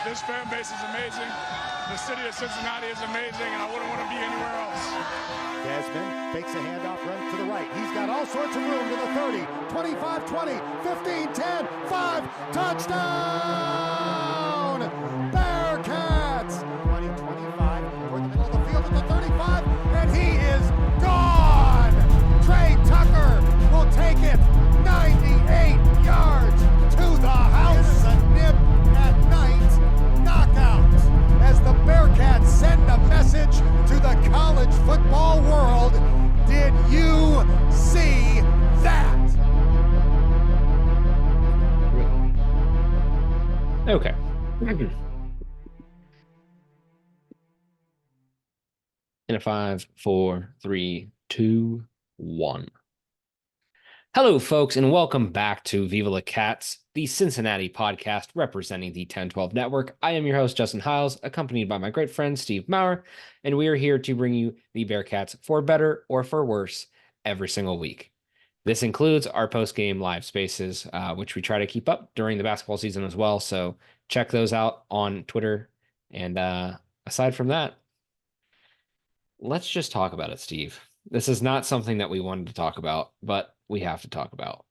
This fan base is amazing. The city of Cincinnati is amazing, and I wouldn't want to be anywhere else. Desmond fakes a handoff, runs to the right. He's got all sorts of room to the 30, 25, 20, 15, 10, 5, touchdown! Bearcats! 20, 25, toward the middle of the field at the 35, and he is gone! Trey Tucker will take it 98 yards to the house. A nip at night knockout as the Bearcats send a message to the college football world. Did you see that? Okay. In a 5, 4, 3, 2, 1. Hello, folks, and welcome back to VIVA LA CATS, the Cincinnati podcast representing the 1012 network. I am your host, Justin Hiles, accompanied by my great friend, Steve Maurer, and we are here to bring you the Bearcats for better or for worse every single week. This includes our post-game live spaces, which we try to keep up during the basketball season as well, so check those out on Twitter. And aside from that, let's just talk about it, Steve. This is not something that we wanted to talk about, but we have to talk about.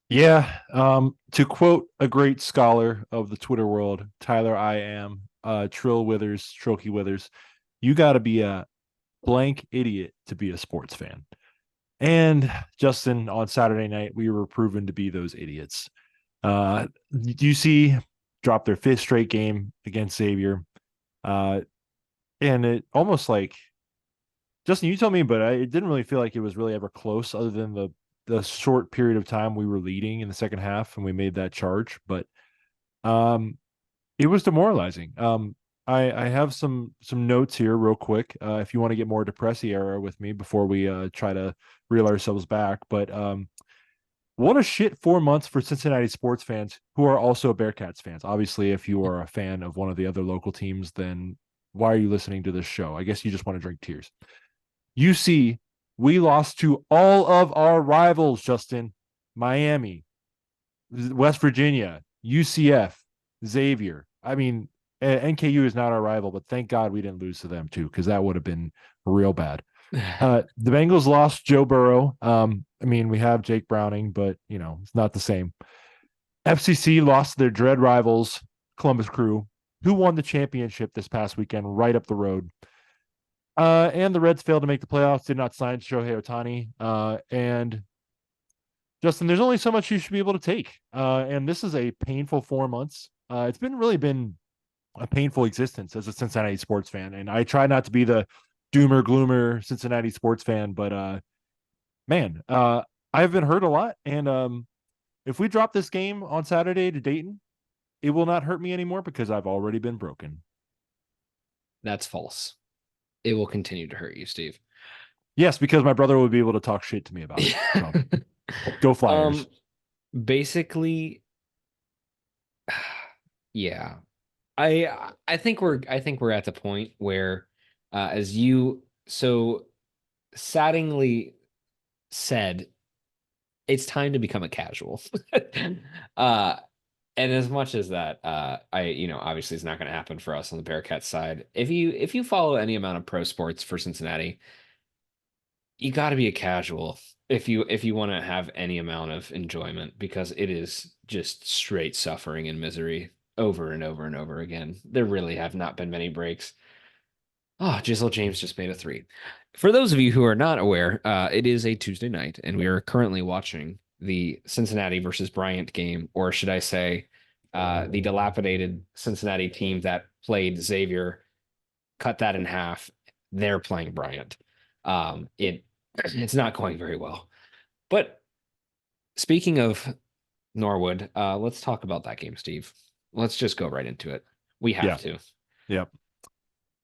Yeah. To quote a great scholar of the Twitter world, Tyler I am, Trokey Withers, you got to be a blank idiot to be a sports fan. And Justin, on Saturday night, we were proven to be those idiots. UC dropped their 5th straight game against Xavier. And it almost like, Justin, you told me, but it didn't really feel like it was really ever close other than the short period of time we were leading in the second half and we made that charge. But it was demoralizing. I have some notes here real quick if you want to get more Depressy era with me before we try to reel ourselves back. But what a shit 4 months for Cincinnati sports fans who are also Bearcats fans. Obviously, if you are a fan of one of the other local teams, then why are you listening to this show? I guess you just want to drink tears. UC, we lost to all of our rivals, Justin. Miami, West Virginia, UCF, Xavier. I mean, NKU is not our rival, but thank God we didn't lose to them too, because that would have been real bad. The Bengals lost Joe Burrow. I mean, we have Jake Browning, but, you know, it's not the same. FCC lost their dread rivals, Columbus Crew, who won the championship this past weekend right up the road. And the Reds failed to make the playoffs, did not sign Shohei Ohtani. And Justin, there's only so much you should be able to take. And this is a painful 4 months. It's really been a painful existence as a Cincinnati sports fan. And I try not to be the doomer gloomer Cincinnati sports fan, but man, I've been hurt a lot. And if we drop this game on Saturday to Dayton, it will not hurt me anymore because I've already been broken. That's false. It will continue to hurt you, Steve. Yes, because my brother would be able to talk shit to me about it. So, go Flyers. Basically, yeah. I think we're at the point where as you so sadly said, it's time to become a casual. And as much as that, obviously it's not going to happen for us on the Bearcats side. If you follow any amount of pro sports for Cincinnati, you got to be a casual if you want to have any amount of enjoyment, because it is just straight suffering and misery over and over and over again. There really have not been many breaks. Oh, Jizzle James just made a 3. For those of you who are not aware, it is a Tuesday night, and we are currently watching the Cincinnati versus Bryant game, or should I say, the dilapidated Cincinnati team that played Xavier, cut that in half. They're playing Bryant. It's not going very well. But speaking of Norwood, let's talk about that game, Steve. Let's just go right into it. We have to. Yep.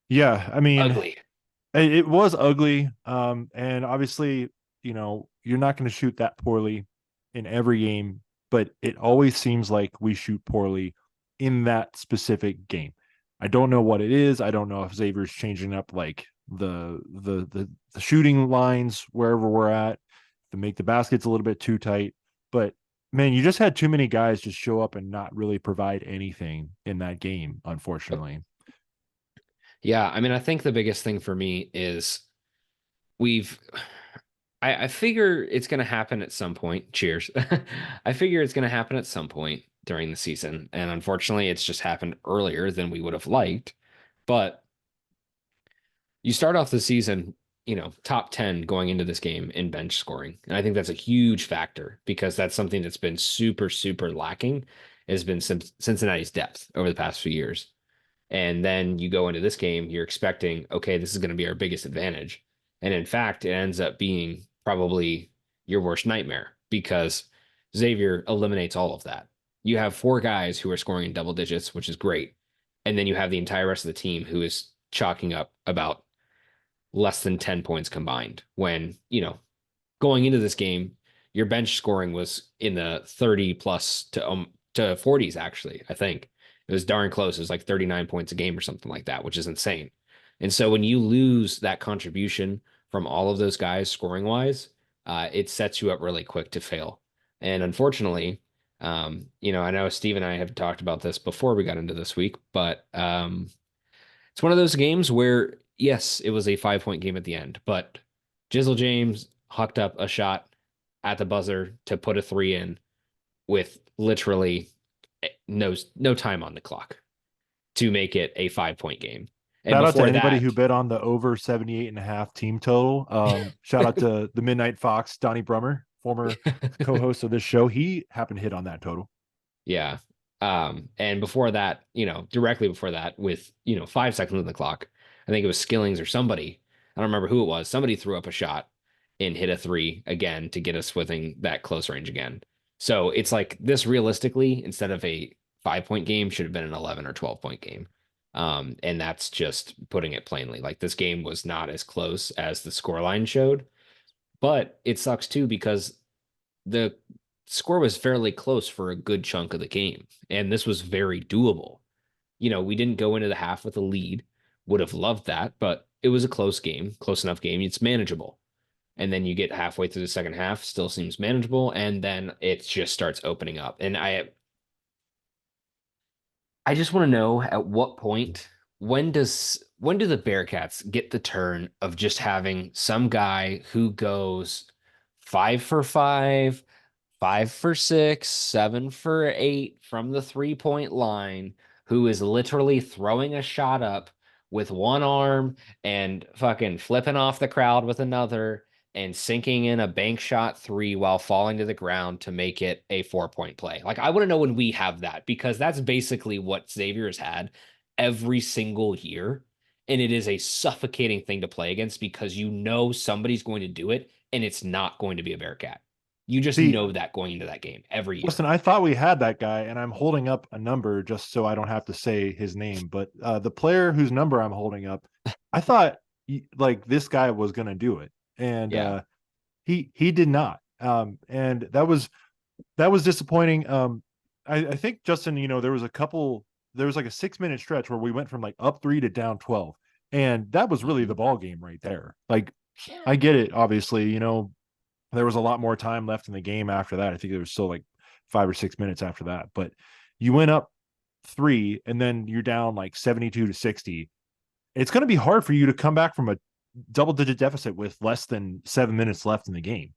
Yeah, I mean, ugly. It was ugly. And obviously, you know, you're not going to shoot that poorly in every game, but it always seems like we shoot poorly in that specific game. I don't know what it is. I don't know if Xavier's changing up like the shooting lines wherever we're at to make the baskets a little bit too tight. But Man, you just had too many guys just show up and not really provide anything in that game, unfortunately. Yeah, I mean, I think the biggest thing for me is we've I figure it's going to happen at some point. Cheers. I figure it's going to happen at some point during the season. And unfortunately, it's just happened earlier than we would have liked. But you start off the season, top 10 going into this game in bench scoring. And I think that's a huge factor because that's something that's been super, super lacking, has been Cincinnati's depth over the past few years. And then you go into this game, you're expecting, okay, this is going to be our biggest advantage. And in fact, it ends up being probably your worst nightmare because Xavier eliminates all of that. You have four guys who are scoring in double digits, which is great. And then you have the entire rest of the team who is chalking up about less than 10 points combined when, going into this game, your bench scoring was in the 30 plus to 40s, actually, I think. It was darn close. It was like 39 points a game or something like that, which is insane. And so when you lose that contribution from all of those guys scoring wise, it sets you up really quick to fail. And unfortunately, I know Steve and I have talked about this before we got into this week, but it's one of those games where, yes, it was a 5 point game at the end, but Jizzle James hucked up a shot at the buzzer to put a three in with literally no time on the clock to make it a 5 point game. And Shout out to before anybody who that, bet on the over 78.5 team total. Shout out to the Midnight Fox, Donnie Brummer, former co-host of this show. He happened to hit on that total. yeah. And before that, directly before that, with 5 seconds on the clock, I think it was Skillings or somebody. I don't remember who it was. Somebody threw up a shot and hit a three again to get us within that close range again. So it's like this realistically, instead of a 5 point game, should have been an 11 or 12 point game. And that's just putting it plainly. Like this game was not as close as the scoreline showed, but it sucks too because the score was fairly close for a good chunk of the game, and this was very doable. We didn't go into the half with a lead. Would have loved that, but it was a close game, close enough game. It's manageable. And then you get halfway through the second half, still seems manageable, and then it just starts opening up. And I just want to know at what point when do the Bearcats get the turn of just having some guy who goes 5 for 5, 5 for 6, 7 for 8 from the 3 point line, who is literally throwing a shot up with one arm and fucking flipping off the crowd with another and sinking in a bank shot three while falling to the ground to make it a 4 point play. Like, I want to know when we have that because that's basically what Xavier has had every single year. And it is a suffocating thing to play against because somebody's going to do it and it's not going to be a Bearcat. You just See, know that going into that game every year. listen, I thought we had that guy, and I'm holding up a number just so I don't have to say his name. But the player whose number I'm holding up, I thought like this guy was going to do it, and Yeah. he did not. And that was disappointing. I think Justin, there was like a 6 minute stretch where we went from like up 3 to down 12, and that was really the ball game right there. Like, I get it, obviously, there was a lot more time left in the game after that. I think there was still like 5 or 6 minutes after that, but you went up 3 and then you're down like 72 to 60. It's going to be hard for you to come back from a double digit deficit with less than 7 minutes left in the game.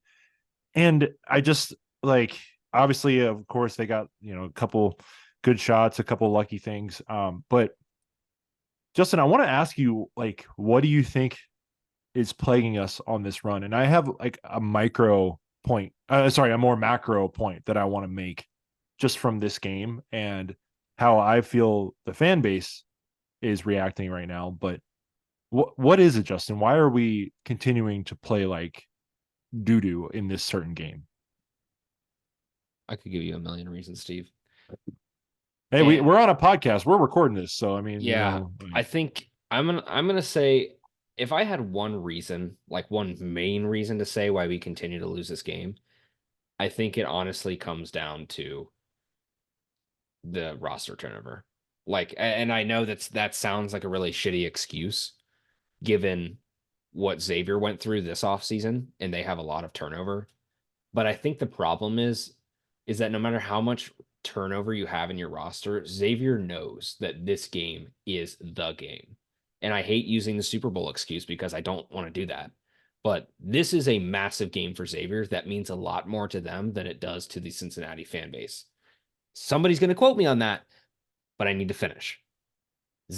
And I just like, obviously, of course, they got, a couple good shots, a couple lucky things. But Justin, I want to ask you, like, what do you think is plaguing us on this run? And I have like a more macro point that I want to make just from this game and how I feel the fan base is reacting right now. But what is it, Justin? Why are we continuing to play like doo-doo in this certain game? I could give you a million reasons, Steve. Hey, we're on a podcast. We're recording this, so I mean, Yeah, I think I'm gonna say if I had one reason, like one main reason to say why we continue to lose this game, I think it honestly comes down to the roster turnover. Like, and I know that sounds like a really shitty excuse given what Xavier went through this offseason, and they have a lot of turnover. But I think the problem is is that no matter how much turnover you have in your roster, Xavier knows that this game is the game. And I hate using the Super Bowl excuse because I don't want to do that. But this is a massive game for Xavier that means a lot more to them than it does to the Cincinnati fan base. Somebody's going to quote me on that, but I need to finish.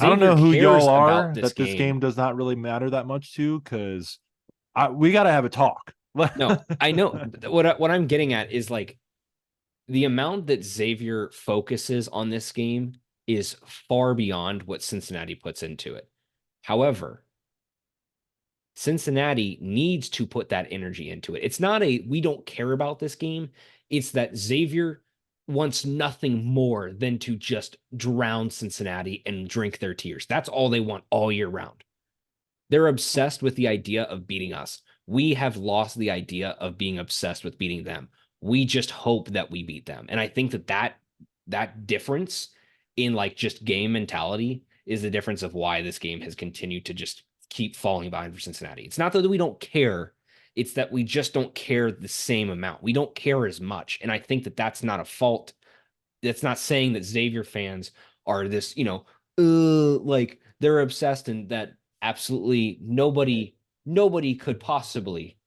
I don't Xavier know who cares y'all are about that this game does not really matter that much to, because we got to have a talk. No, I know what I'm getting at is like the amount that Xavier focuses on this game is far beyond what Cincinnati puts into it. However, Cincinnati needs to put that energy into it. It's not we don't care about this game. It's that Xavier wants nothing more than to just drown Cincinnati and drink their tears. That's all they want all year round. They're obsessed with the idea of beating us. We have lost the idea of being obsessed with beating them. We just hope that we beat them. And I think that difference in like just game mentality is the difference of why this game has continued to just keep falling behind for Cincinnati. It's not that we don't care. It's that we just don't care the same amount. We don't care as much. And I think that that's not a fault. That's not saying that Xavier fans are this, like they're obsessed and that absolutely nobody could possibly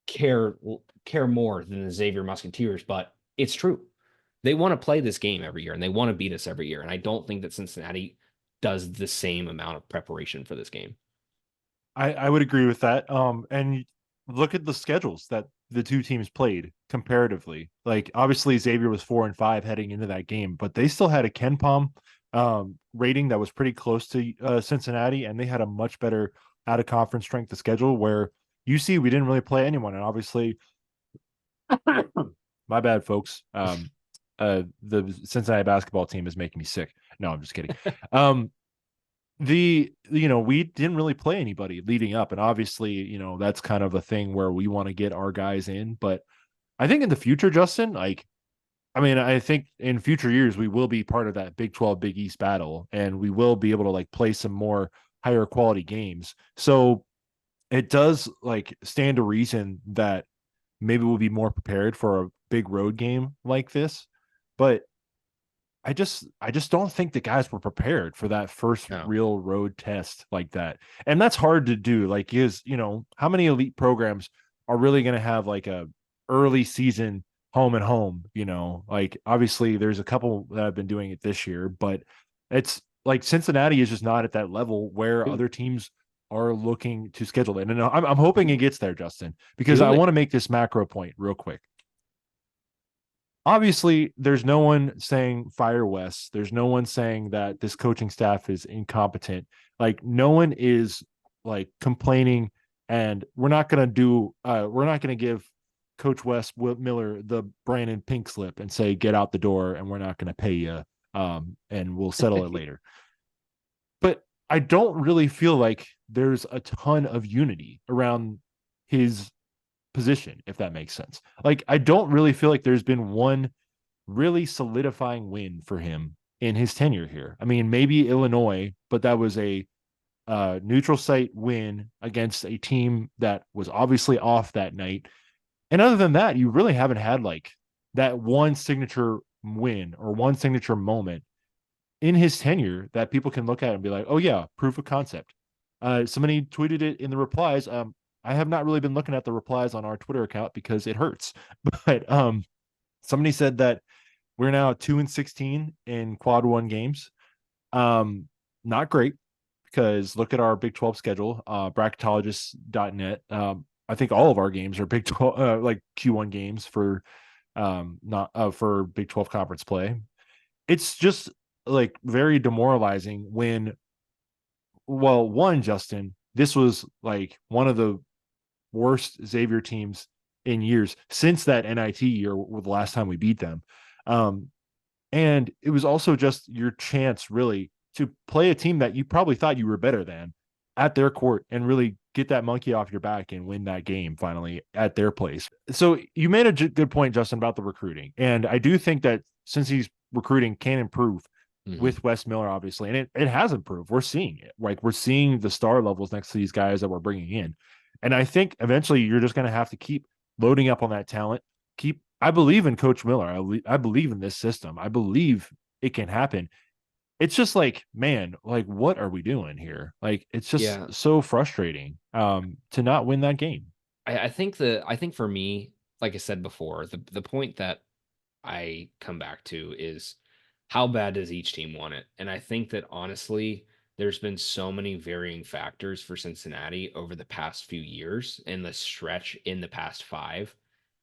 care more than the Xavier Musketeers, but it's true. They want to play this game every year and they want to beat us every year. And I don't think that Cincinnati does the same amount of preparation for this game. I would agree with that. And look at the schedules that the two teams played comparatively. Like obviously Xavier was 4-5 heading into that game, but they still had a KenPom rating that was pretty close to Cincinnati, and they had a much better out of conference strength of schedule. Where UC we didn't really play anyone, and obviously, my bad, folks. The Cincinnati basketball team is making me sick. No, I'm just kidding. We didn't really play anybody leading up, and obviously, that's kind of a thing where we want to get our guys in. But I think in the future, Justin, I think in future years we will be part of that Big 12 Big East battle, and we will be able to like play some more higher quality games. So it does like stand to reason that maybe we'll be more prepared for a big road game like this. But I just don't think the guys were prepared for that first real road test like that. And that's hard to do. Like, how many elite programs are really going to have like a early season home and home, like obviously there's a couple that have been doing it this year, but it's like Cincinnati is just not at that level where other teams are looking to schedule it. And I'm hoping it gets there, Justin, because I want to make this macro point real quick. Obviously, there's no one saying fire Wes. There's no one saying that this coaching staff is incompetent. Like no one is like complaining, and we're not going to give Coach Wes Miller the Brandon pink slip and say, get out the door and we're not going to pay you. And we'll settle it later. But I don't really feel like there's a ton of unity around his position, if that makes sense. Like, I don't really feel like there's been one really solidifying win for him in his tenure here. I mean, maybe Illinois, but that was a neutral site win against a team that was obviously off that night. And other than that, you really haven't had like that one signature win or one signature moment in his tenure that people can look at and be like, oh yeah, proof of concept. Somebody tweeted it in the replies. I have not really been looking at the replies on our Twitter account because it hurts. But somebody said that we're now 2-16 in quad one games. Not great, because look at our Big 12 schedule, bracketologist.net. I think all of our games are Big 12, like Q1 games for for Big 12 conference play. It's just like very demoralizing when, Justin, this was like one of the worst Xavier teams in years since that NIT year, the last time we beat them. And it was also just your chance really to play a team that you probably thought you were better than at their court and really get that monkey off your back and win that game finally at their place. So you made a good point, Justin, about the recruiting. And I do think that since he's recruiting can improve with Wes Miller, obviously, and it has improved. We're seeing it. Like we're seeing the star levels next to these guys that we're bringing in. And I think eventually you're just going to have to keep loading up on that talent, keep I believe in Coach Miller. I believe in this system. I believe it can happen. It's just like, man, like what are we doing here? Like it's just Yeah. so frustrating to not win that game. I think for me, like I said before, the point that I come back to is how bad does each team want it? And I think that honestly, there's been so many varying factors for Cincinnati over the past few years and the stretch in the past five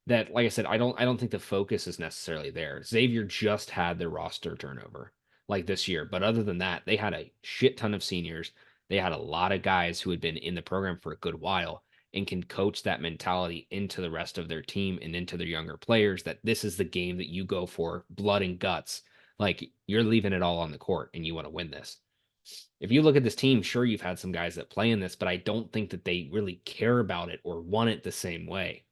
that, like I said, I don't think the focus is necessarily there. Xavier just had their roster turnover like this year, but other than that, they had a shit ton of seniors. They had a lot of guys who had been in the program for a good while and can coach that mentality into the rest of their team and into their younger players that this is the game that you go for blood and guts. Like you're leaving it all on the court and you want to win this. If you look at this team, sure, you've had some guys that play in this, but I don't think that they really care about it or want it the same way.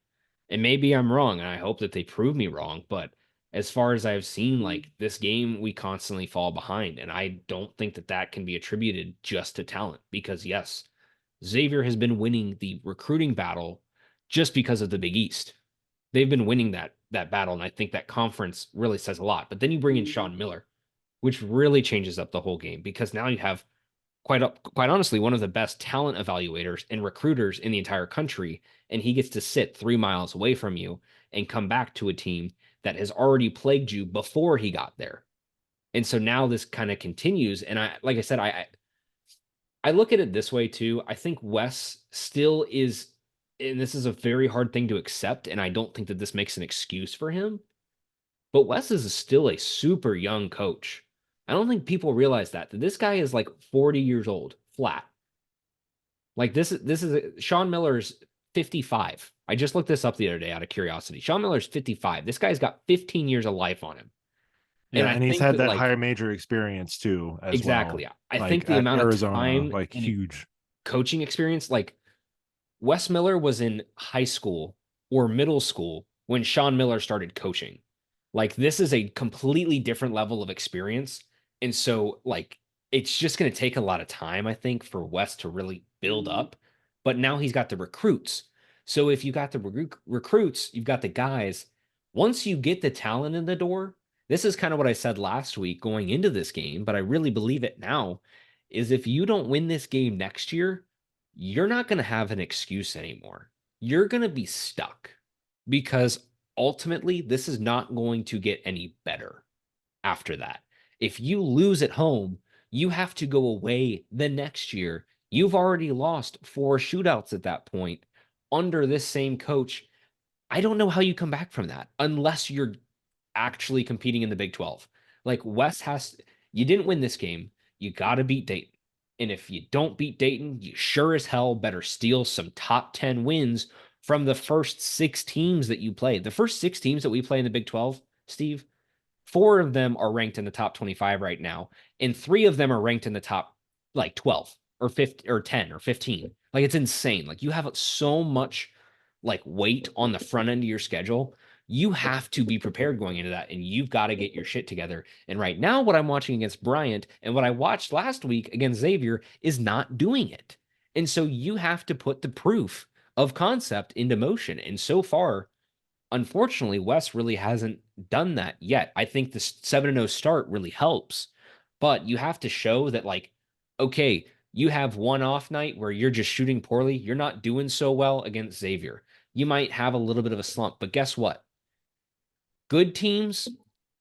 And maybe I'm wrong, and I hope that they prove me wrong. But as far as I've seen, like this game, we constantly fall behind. And I don't think that that can be attributed just to talent because, yes, Xavier has been winning the recruiting battle just because of the Big East. They've been winning that battle, and I think that conference really says a lot. But then you bring in Sean Miller, which really changes up the whole game because now you have quite honestly one of the best talent evaluators and recruiters in the entire country, and he gets to sit 3 miles away from you and come back to a team that has already plagued you before he got there. And so now this kind of continues. And I, like I said, I look at it this way too. I think Wes still is, and this is a very hard thing to accept. And I don't think that this makes an excuse for him, but Wes is still a super young coach. I don't think people realize that this guy is like 40 years old flat. Like Sean Miller's 55. I just looked this up the other day out of curiosity. Sean Miller's 55. This guy's got 15 years of life on him. And Yeah, I and he's think had that that like higher major experience too, as well. exactly. I think Like the at amount of Arizona, time like and huge. coaching experience, like Wes Miller was in high school or middle school when Sean Miller started coaching. Like this is a completely different level of experience. And so like it's just going to take a lot of time, I think, for Wes to really build up. But now he's got the recruits. So if you got the recruits, you've got the guys. Once you get the talent in the door, this is kind of what I said last week going into this game, but I really believe it now, is if you don't win this game next year, you're not going to have an excuse anymore. You're going to be stuck because ultimately this is not going to get any better after that. If you lose at home, you have to go away the next year. You've already lost 4 shootouts at that point under this same coach. I don't know how you come back from that unless you're actually competing in the Big 12. Like West has, you didn't win this game. You got to beat Dayton. And if you don't beat Dayton, you sure as hell better steal some top 10 wins from the first 6 teams that you play. The first 6 teams that we play in the Big 12, Steve, 4 of them are ranked in the top 25 right now, and 3 of them are ranked in the top like 12 or 50 or 10 or 15. Like it's insane. Like you have so much like weight on the front end of your schedule. You have to be prepared going into that, and you've got to get your shit together. And right now, what I'm watching against Bryant and what I watched last week against Xavier is not doing it. And so you have to put the proof of concept into motion. And so far, unfortunately, Wes really hasn't done that yet. I think the 7-0 start really helps, but you have to show that, like, okay, you have one off night where you're just shooting poorly. You're not doing so well against Xavier. You might have a little bit of a slump, but guess what? Good teams,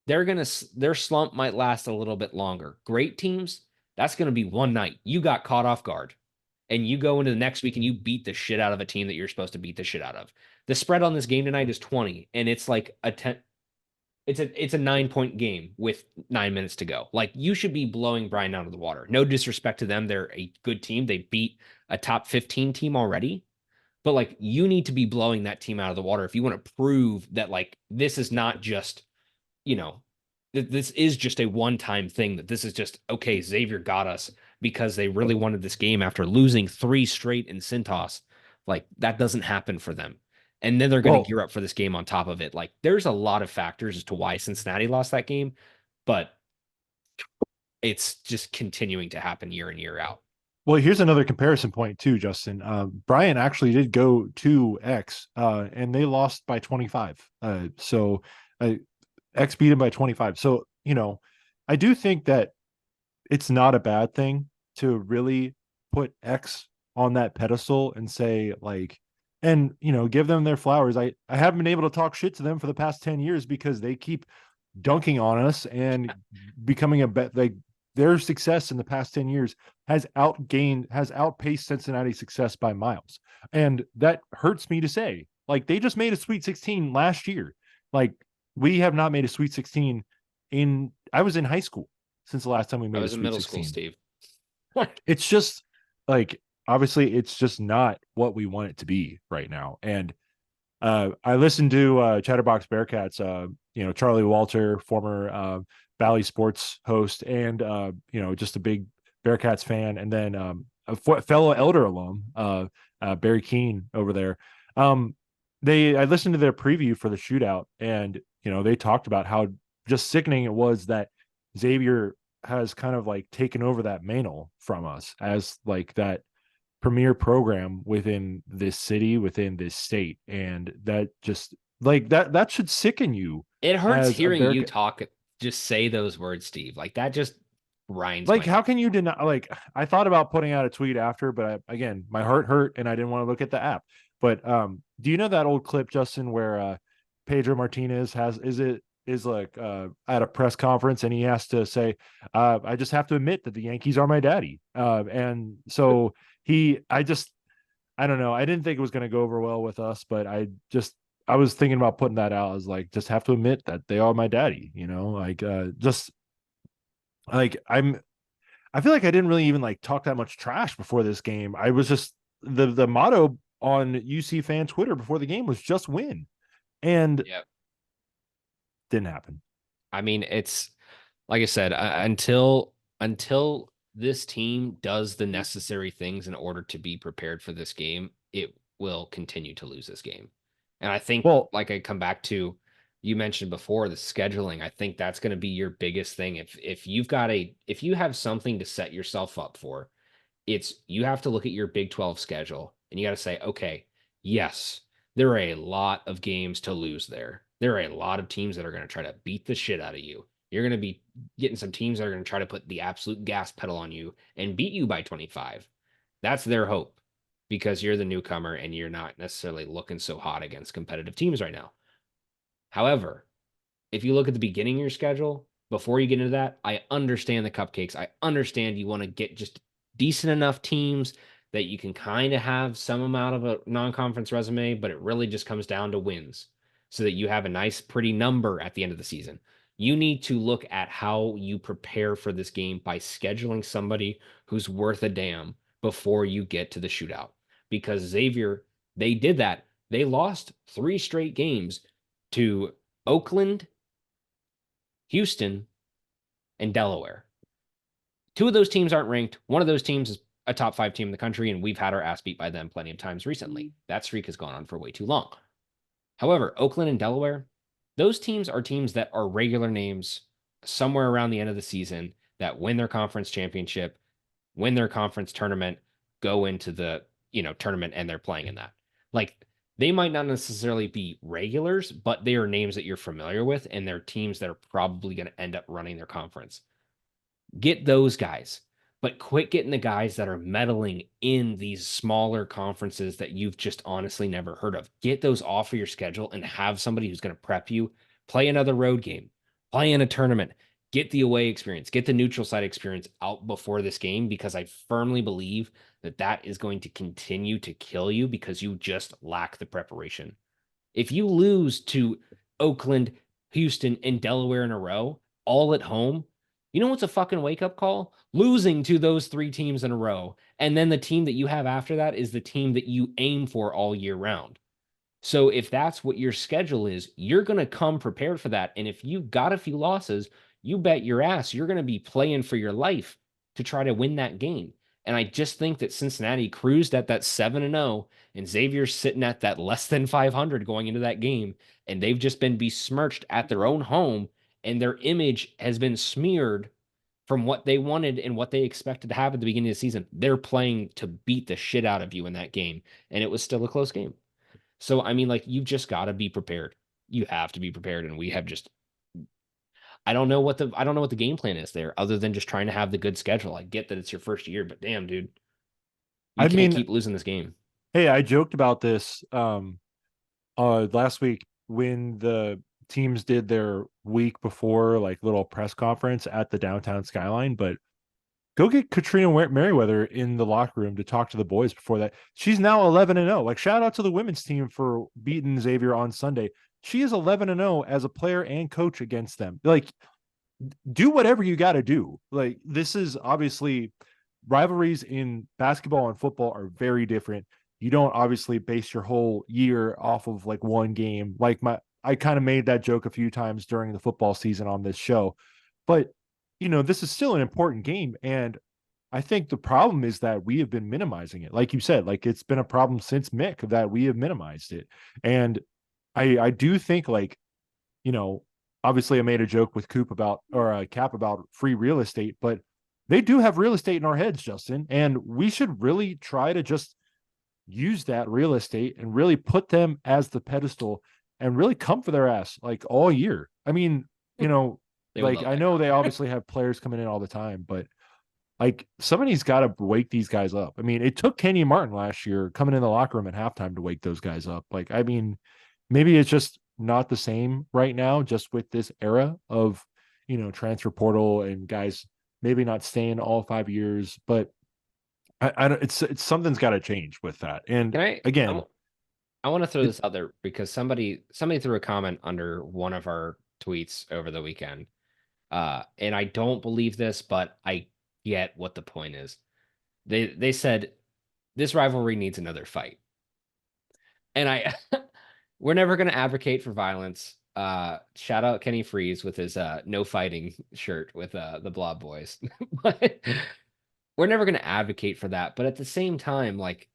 their slump might last a little bit longer. Great teams, that's going to be one night. You got caught off guard and you go into the next week and you beat the shit out of a team that you're supposed to beat the shit out of. The spread on this game tonight is 20, and it's like it's a 9-point game with 9 minutes to go. Like you should be blowing Brian out of the water. No disrespect to them. They're a good team. They beat a top 15 team already. But like you need to be blowing that team out of the water if you want to prove that like this is not just, you know, this is just a one-time thing, that this is just, okay, Xavier got us because they really wanted this game after losing 3 straight in Cintas. Like that doesn't happen for them. And then they're going to gear up for this game on top of it. Like there's a lot of factors as to why Cincinnati lost that game, but it's just continuing to happen year in, year out. Well, here's another comparison point too, Justin. Bryant actually did go to X, and they lost by 25. So X beat him by 25. So, I do think that it's not a bad thing to really put X on that pedestal and say, like, and give them their flowers. I haven't been able to talk shit to them for the past 10 years because they keep dunking on us and becoming a bet. Like, their success in the past 10 years has outpaced Cincinnati's success by miles. And that hurts me to say. Like, they just made a Sweet 16 last year. Like, we have not made a Sweet 16 I was in high school since the last time we made a Sweet 16. I was in middle school, Steve. It's just like, obviously it's just not what we want it to be right now. And I listened to Chatterbox Bearcats, Charlie Walter, former Valley Sports host, and just a big Bearcats fan, and then a fellow Elder alum, Barry Keene over there. I listened to their preview for the shootout, and they talked about how just sickening it was that Xavier has kind of like taken over that mantle from us as like that premier program within this city, within this state, and that just like that should sicken you. It hurts hearing you just say those words, Steve. Like, that just grinds. Like, how can you deny? Like, I thought about putting out a tweet after, but again, my heart hurt and I didn't want to look at the app. But do you know that old clip, Justin, where Pedro Martinez is like at a press conference and he has to say, I just have to admit that the Yankees are my daddy. And so I don't know. I didn't think it was going to go over well with us, but I was thinking about putting that out as like, just have to admit that they are my daddy, just like I feel like I didn't really even like talk that much trash before this game. I was just the motto on UC fan Twitter before the game was just win. And didn't happen. I mean, it's like I said, until this team does the necessary things in order to be prepared for this game, it will continue to lose this game. And I think, like I come back to, you mentioned before, the scheduling, I think that's going to be your biggest thing. If you have something to set yourself up for, you have to look at your Big 12 schedule and you got to say, okay, yes, there are a lot of games to lose there. There are a lot of teams that are going to try to beat the shit out of you. You're going to be getting some teams that are going to try to put the absolute gas pedal on you and beat you by 25. That's their hope because you're the newcomer and you're not necessarily looking so hot against competitive teams right now. However, if you look at the beginning of your schedule, before you get into that, I understand the cupcakes. I understand you want to get just decent enough teams that you can kind of have some amount of a non-conference resume, but it really just comes down to wins so that you have a nice, pretty number at the end of the season. You need to look at how you prepare for this game by scheduling somebody who's worth a damn before you get to the shootout. Because Xavier, they did that. They lost 3 straight games to Oakland, Houston, and Delaware. 2 of those teams aren't ranked. One of those teams is a top 5 team in the country, and we've had our ass beat by them plenty of times recently. That streak has gone on for way too long. However, Oakland and Delaware, those teams are teams that are regular names somewhere around the end of the season that win their conference championship, win their conference tournament, go into the tournament, and they're playing in that. Like, they might not necessarily be regulars, but they are names that you're familiar with, and they're teams that are probably going to end up running their conference. Get those guys, but quit getting the guys that are meddling in these smaller conferences that you've just honestly never heard of. Get those off of your schedule and have somebody who's going to prep you, play another road game, play in a tournament, get the away experience, get the neutral site experience out before this game, because I firmly believe that is going to continue to kill you because you just lack the preparation. If you lose to Oakland, Houston, and Delaware in a row, all at home, you know what's a fucking wake-up call? Losing to those 3 teams in a row. And then the team that you have after that is the team that you aim for all year round. So if that's what your schedule is, you're going to come prepared for that. And if you got a few losses, you bet your ass you're going to be playing for your life to try to win that game. And I just think that Cincinnati cruised at that 7-0, and Xavier's sitting at that less than 500 going into that game. And they've just been besmirched at their own home, and their image has been smeared from what they wanted and what they expected to have at the beginning of the season. They're playing to beat the shit out of you in that game, and it was still a close game. So I mean, like, you've just got to be prepared. You have to be prepared, and we have just. I don't know what the game plan is there, other than just trying to have the good schedule. I get that it's your first year, but damn, dude, you I can't mean, keep losing this game. hey, I joked about this last week when the teams did their week before like little press conference at the downtown Skyline, but go get Katrina Merriweather in the locker room to talk to the boys before that. She's now 11-0. Like, shout out to the women's team for beating Xavier on Sunday. She is 11-0 as a player and coach against them. Like, do whatever you got to do. Like, this is obviously rivalries in basketball and football are very different. You don't obviously base your whole year off of like one game. Like, I kind of made that joke a few times during the football season on this show, but this is still an important game. And I think the problem is that we have been minimizing it. Like you said, like, it's been a problem since Mick that we have minimized it. And I do think, like, obviously I made a joke with Cap about free real estate, but they do have real estate in our heads, Justin, and we should really try to just use that real estate and really put them as the pedestal and really come for their ass like all year. I mean, like, I know they obviously have players coming in all the time, but like, somebody's got to wake these guys up. I mean, it took Kenyon Martin last year coming in the locker room at halftime to wake those guys up. Like, I mean, maybe it's just not the same right now, just with this era of, transfer portal and guys maybe not staying all 5 years, but I don't, it's something's got to change with that. And again, I want to throw this out there because somebody threw a comment under one of our tweets over the weekend. And I don't believe this, but I get what the point is. They said this rivalry needs another fight. And we're never going to advocate for violence. Shout out Kenny Freeze with his no fighting shirt with the Blob Boys. But we're never going to advocate for that. But at the same time, like,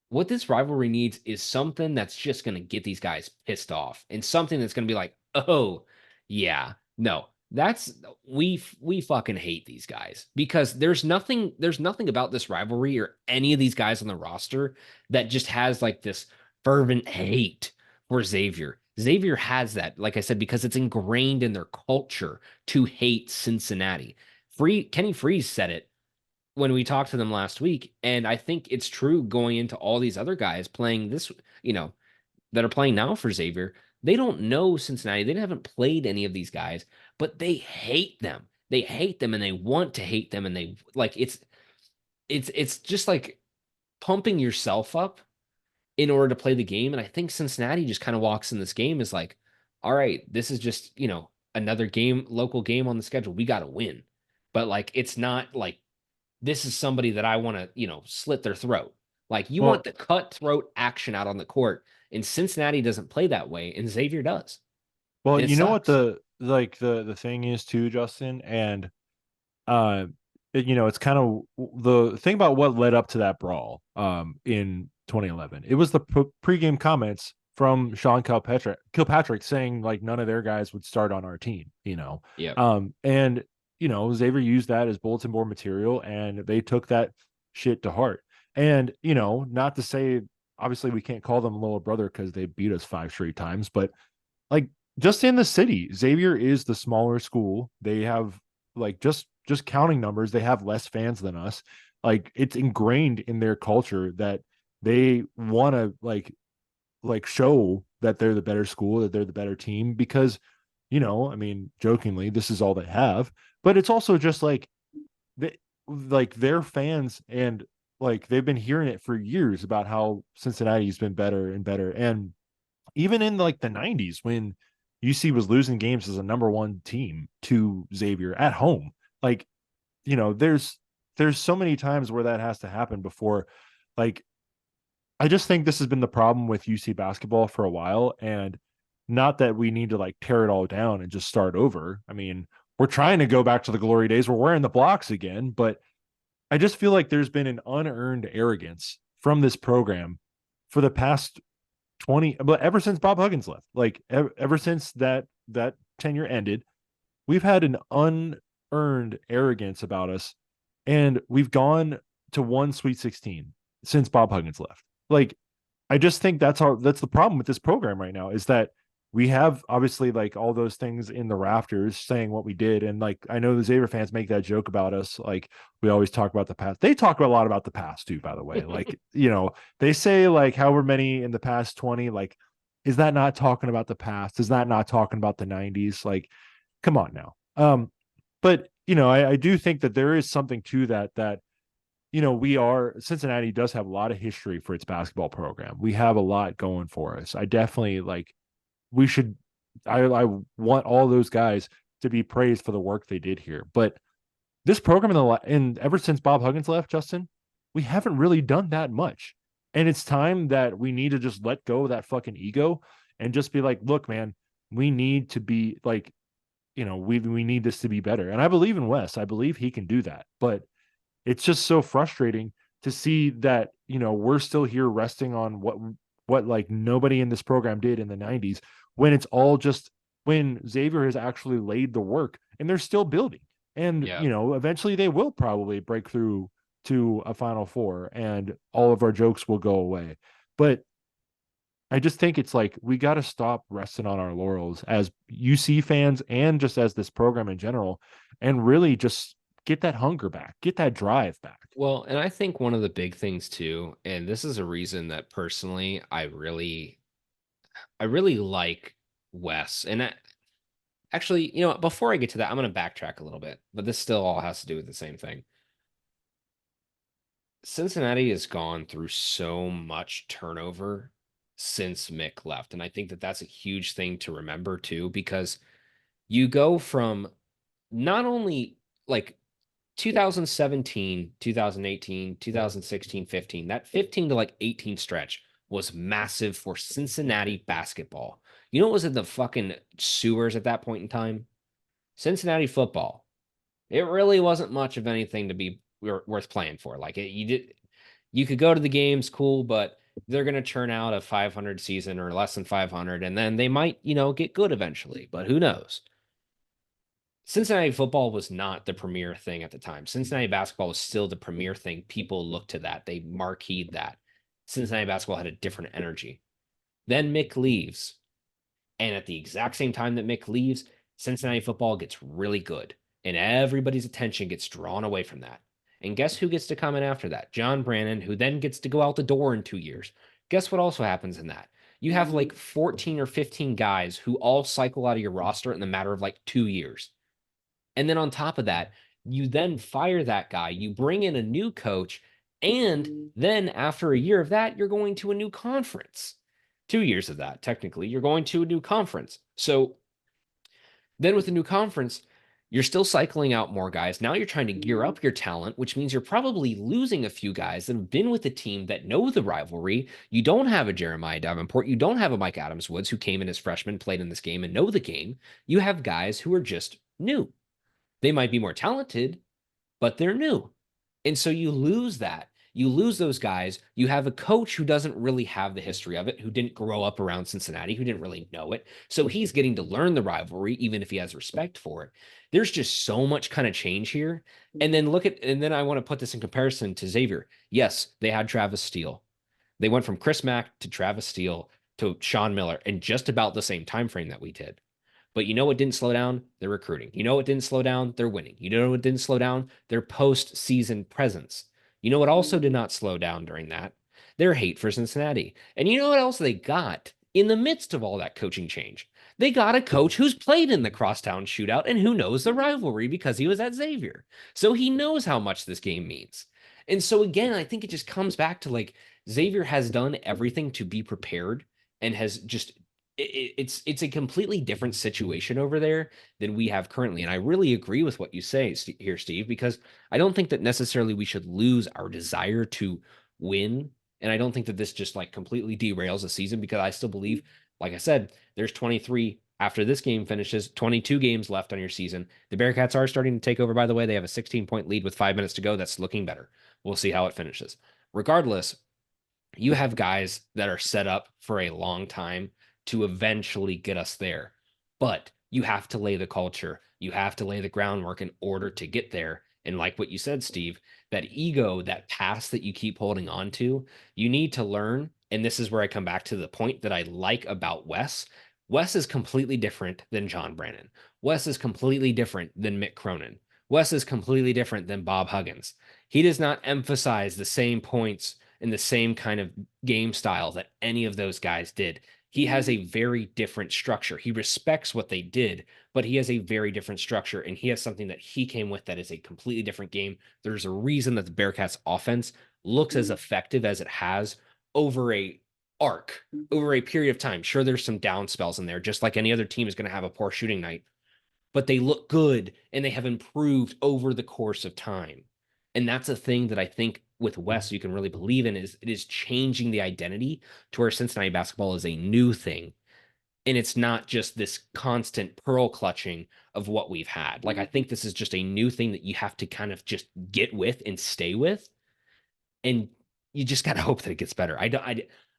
what this rivalry needs is something that's just going to get these guys pissed off, and something that's going to be like, oh, yeah, no, we fucking hate these guys, because there's nothing about this rivalry or any of these guys on the roster that just has like this fervent hate for Xavier. Xavier has that, like I said, because it's ingrained in their culture to hate Cincinnati. Kenny Freeze said it when we talked to them last week, and I think it's true going into all these other guys playing this, that are playing now for Xavier. They don't know Cincinnati. They haven't played any of these guys, but they hate them. They hate them, and they want to hate them, and they like it's just like pumping yourself up in order to play the game. And I think Cincinnati just kind of walks in this game as like, all right, this is just, another game, local game on the schedule. We got to win. But like, it's not like this is somebody that I want to, slit their throat. Like, you want the cutthroat action out on the court, and Cincinnati doesn't play that way, and Xavier does. Well, And you know what the thing is too, Justin, and it's kind of the thing about what led up to that brawl in 2011. It was the pregame comments from Sean Kilpatrick saying like none of their guys would start on our team, Yeah. And Xavier used that as bulletin board material, and they took that shit to heart. And not to say, obviously we can't call them little brother because they beat us 5 straight times, but like, just in the city, Xavier is the smaller school. They have like just counting numbers, they have less fans than us. Like, it's ingrained in their culture that they want to like show that they're the better school, that they're the better team, because I mean, jokingly, this is all they have, but it's also just like their fans, and like they've been hearing it for years about how Cincinnati's been better and better. And even in like the 90s when UC was losing games as a number 1 team to Xavier at home, like, there's so many times where that has to happen before. Like, I just think this has been the problem with UC basketball for a while, and not that we need to like tear it all down and just start over. I mean, we're trying to go back to the glory days. We're wearing the blocks again, but I just feel like there's been an unearned arrogance from this program for the past 20, but ever since Bob Huggins left, like ever since that tenure ended, we've had an unearned arrogance about us. And we've gone to one Sweet 16 since Bob Huggins left. Like, I just think that's the problem with this program right now, is that we have obviously like all those things in the rafters saying what we did. And like, I know the Xavier fans make that joke about us. Like, we always talk about the past. They talk a lot about the past too, by the way. Like, they say like however many in the past 20, like, is that not talking about the past? Is that not talking about the 90s? Like, come on now. But I do think that there is something to that Cincinnati does have a lot of history for its basketball program. We have a lot going for us. I definitely I want all those guys to be praised for the work they did here. But this program and ever since Bob Huggins left, Justin, we haven't really done that much. And it's time that we need to just let go of that fucking ego and just be like, look, man, we need to be like, we need this to be better. And I believe in Wes. I believe he can do that. But it's just so frustrating to see that, we're still here resting on what like nobody in this program did in the 90s, when it's all just when Xavier has actually laid the work and they're still building. And, eventually they will probably break through to a Final Four and all of our jokes will go away. But I just think it's like we got to stop resting on our laurels as UC fans and just as this program in general, and really just get that hunger back, get that drive back. Well, and I think one of the big things too, and this is a reason that personally I really like Wes. And actually, before I get to that, I'm going to backtrack a little bit, but this still all has to do with the same thing. Cincinnati has gone through so much turnover since Mick left. And I think that that's a huge thing to remember too, because you go from not only like 2017, 2018, 2016, 15, that 15 to like 18 stretch was massive for Cincinnati basketball. You know what was in the fucking sewers at that point in time? Cincinnati football. It really wasn't much of anything to be worth playing for. Like you could go to the games, cool, but they're going to churn out a 500 season or less than 500, and then they might, get good eventually, but who knows? Cincinnati football was not the premier thing at the time. Cincinnati basketball was still the premier thing. People looked to that. They marqueed that. Cincinnati basketball had a different energy. Then Mick leaves. And at the exact same time that Mick leaves, Cincinnati football gets really good. And everybody's attention gets drawn away from that. And guess who gets to come in after that? John Brannon, who then gets to go out the door in 2 years. Guess what also happens in that? You have like 14 or 15 guys who all cycle out of your roster in the matter of like 2 years. And then on top of that, you then fire that guy, you bring in a new coach, and then after a year of that, you're going to a new conference. 2 years of that, technically, you're going to a new conference. So then with the new conference, you're still cycling out more guys. Now you're trying to gear up your talent, which means you're probably losing a few guys that have been with the team that know the rivalry. You don't have a Jeremiah Davenport. You don't have a Mike Adams Woods who came in as freshmen, played in this game, and know the game. You have guys who are just new. They might be more talented, but they're new. And so you lose that. You lose those guys. You have a coach who doesn't really have the history of it, who didn't grow up around Cincinnati, who didn't really know it. So he's getting to learn the rivalry, even if he has respect for it. There's just so much kind of change here. And then then I want to put this in comparison to Xavier. Yes, they had Travis Steele. They went from Chris Mack to Travis Steele to Sean Miller in just about the same time frame that we did. But you know what didn't slow down? Their recruiting. You know what didn't slow down? Their winning. You know what didn't slow down? Their postseason presence. You know what also did not slow down during that? Their hate for Cincinnati. And you know what else they got in the midst of all that coaching change? They got a coach who's played in the crosstown shootout and who knows the rivalry because he was at Xavier. So he knows how much this game means. And so again, I think it just comes back to like Xavier has done everything to be prepared and has just it's a completely different situation over there than we have currently. And I really agree with what you say here, Steve, because I don't think that necessarily we should lose our desire to win. And I don't think that this just like completely derails the season, because I still believe, like I said, there's 23 after this game finishes, 22 games left on your season. The Bearcats are starting to take over, by the way. They have a 16-point lead with 5 minutes to go. That's looking better. We'll see how it finishes. Regardless, you have guys that are set up for a long time to eventually get us there. But You have to lay the culture. You have to lay the groundwork in order to get there. And like what you said, Steve, that ego, that past that you keep holding on to, you need to learn. And this is where I come back to the point that I like about Wes. Wes is completely different than John Brannon. Wes is completely different than Mick Cronin. Wes is completely different than Bob Huggins. He does not emphasize the same points and the same kind of game style that any of those guys did. He has a very different structure. He respects what they did, but he has a very different structure, and he has something that he came with that is a completely different game. There's a reason that the Bearcats offense looks as effective as it has over over a period of time. Sure, there's some down spells in there, just like any other team is going to have a poor shooting night, but they look good and they have improved over the course of time. And that's a thing that I think with Wes you can really believe in, is it is changing the identity to where Cincinnati basketball is a new thing. And it's not just this constant pearl clutching of what we've had. Like, I think this is just a new thing that you have to kind of just get with and stay with. And you just got to hope that it gets better.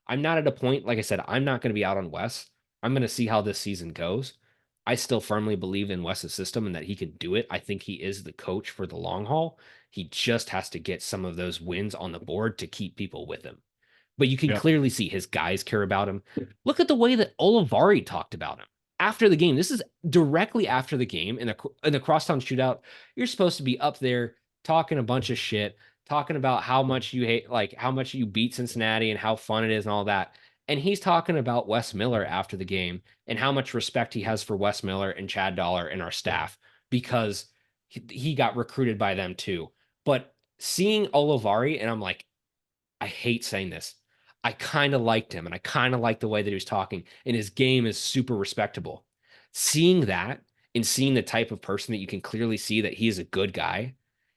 I'm not at a point, like I said, I'm not going to be out on Wes. I'm going to see how this season goes. I still firmly believe in Wes's system and that he can do it. I think he is the coach for the long haul. He just has to get some of those wins on the board to keep people with him. But you can clearly see his guys care about him. Look at the way that Olivari talked about him after the game. This is directly after the game in the crosstown shootout. You're supposed to be up there talking a bunch of shit, talking about how much you hate, like how much you beat Cincinnati and how fun it is and all that. And he's talking about Wes Miller after the game and how much respect he has for Wes Miller and Chad Dollar and our staff because he got recruited by them too. But seeing Olivari, and I'm like, I hate saying this, I kind of liked him and I kind of liked the way that he was talking, and his game is super respectable. Seeing that and seeing the type of person that you can clearly see that he is a good guy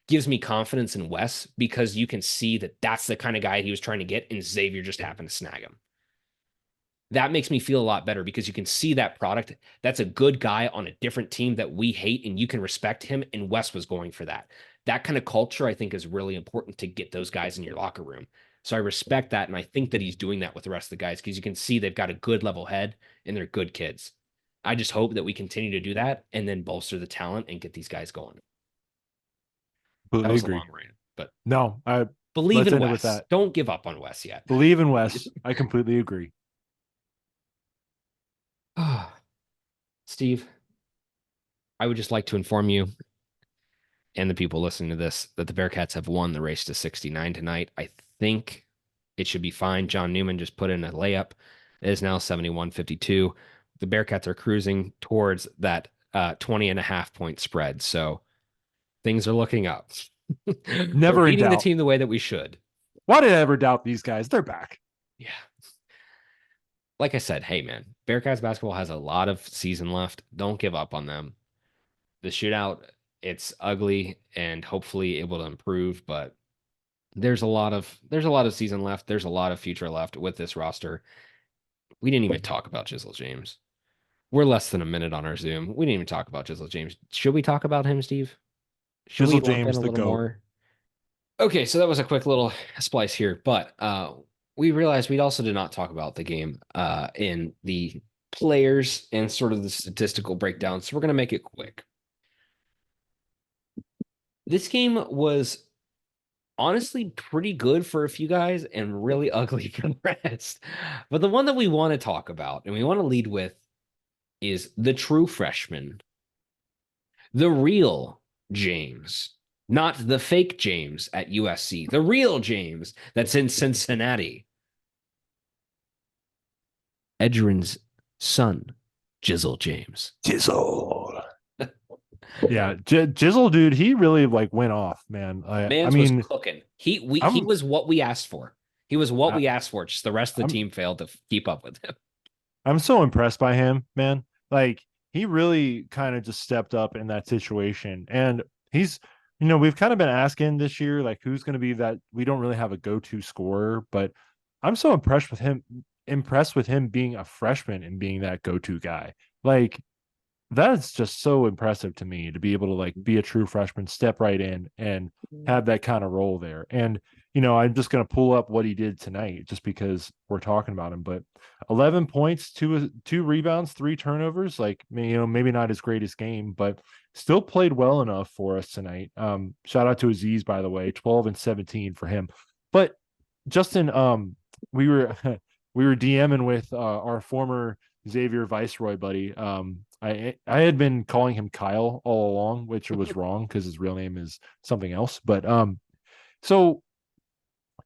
gives me confidence in Wes, because you can see that that's the kind of guy he was trying to get, and Xavier just happened to snag him. That makes me feel a lot better because you can see that product. That's a good guy on a different team that we hate, and you can respect him. And Wes was going for that. That kind of culture, I think, is really important to get those guys in your locker room. So I respect that. And I think that he's doing that with the rest of the guys because you can see they've got a good level head and they're good kids. I just hope that we continue to do that and then bolster the talent and get these guys going. That was a long rant, but no, I believe in Wes. With that. Don't give up on Wes yet. Believe in Wes. I completely agree. Steve, I would just like to inform you and the people listening to this that the Bearcats have won the race to 69 tonight. I think it should be fine. John Newman just put in a layup. It is now 71-52. The Bearcats are cruising towards that 20.5 point spread. So things are looking up. Never We're beating the team the way that we should. Why did I ever doubt these guys? They're back. Yeah. Like I said, hey, man, Bearcats basketball has a lot of season left. Don't give up on them. The shootout, it's ugly and hopefully able to improve, but there's a lot of season left. There's a lot of future left with this roster. We didn't even talk about Jizzle James. We're less than a minute on our Zoom. We didn't even talk about Jizzle James. Should we talk about him, Steve? Should Jizzle James, a little more? Okay, so that was a quick little splice here, but we realized we also did not talk about the game in the players and sort of the statistical breakdown. So we're going to make it quick. This game was honestly pretty good for a few guys and really ugly for the rest. But the one that we want to talk about and we want to lead with is the true freshman, the real James. Not the fake James at USC, the real James that's in Cincinnati. Edgerrin's son, Jizzle James. Jizzle. Yeah, Jizzle, dude, he really like went off, man. I mean, was cooking. He was what we asked for. He was what we asked for. Just the rest of the team failed to keep up with him. I'm so impressed by him, man. Like, he really kind of just stepped up in that situation, and he's. We've kind of been asking this year, like, who's going to be that. We don't really have a go-to scorer, but I'm so impressed with him being a freshman and being that go-to guy. Like, that's just so impressive to me to be able to like be a true freshman, step right in and have that kind of role there. And, I'm just going to pull up what he did tonight just because we're talking about him. But 11 points, two rebounds, 3 turnovers. Like, maybe not his greatest game, but still played well enough for us tonight. Shout out to Aziz, by the way, 12 and 17 for him. But Justin, we were we were DMing with our former Xavier Viceroy buddy. I had been calling him Kyle all along, which was wrong because his real name is something else. But so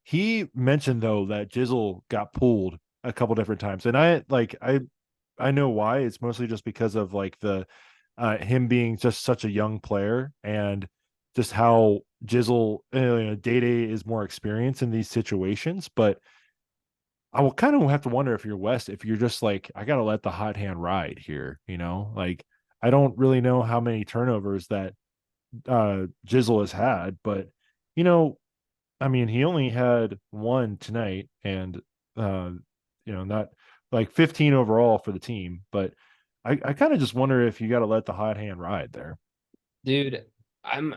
he mentioned though that Jizzle got pulled a couple different times, and I know why. It's mostly just because of like the him being just such a young player and just how Jizzle, Day Day is more experienced in these situations. But I will kind of have to wonder if you're West, if you're just like, I got to let the hot hand ride here, like I don't really know how many turnovers that Jizzle has had, but you know, I mean, he only had one tonight and not like 15 overall for the team, but I kind of just wonder if you got to let the hot hand ride there. Dude, I'm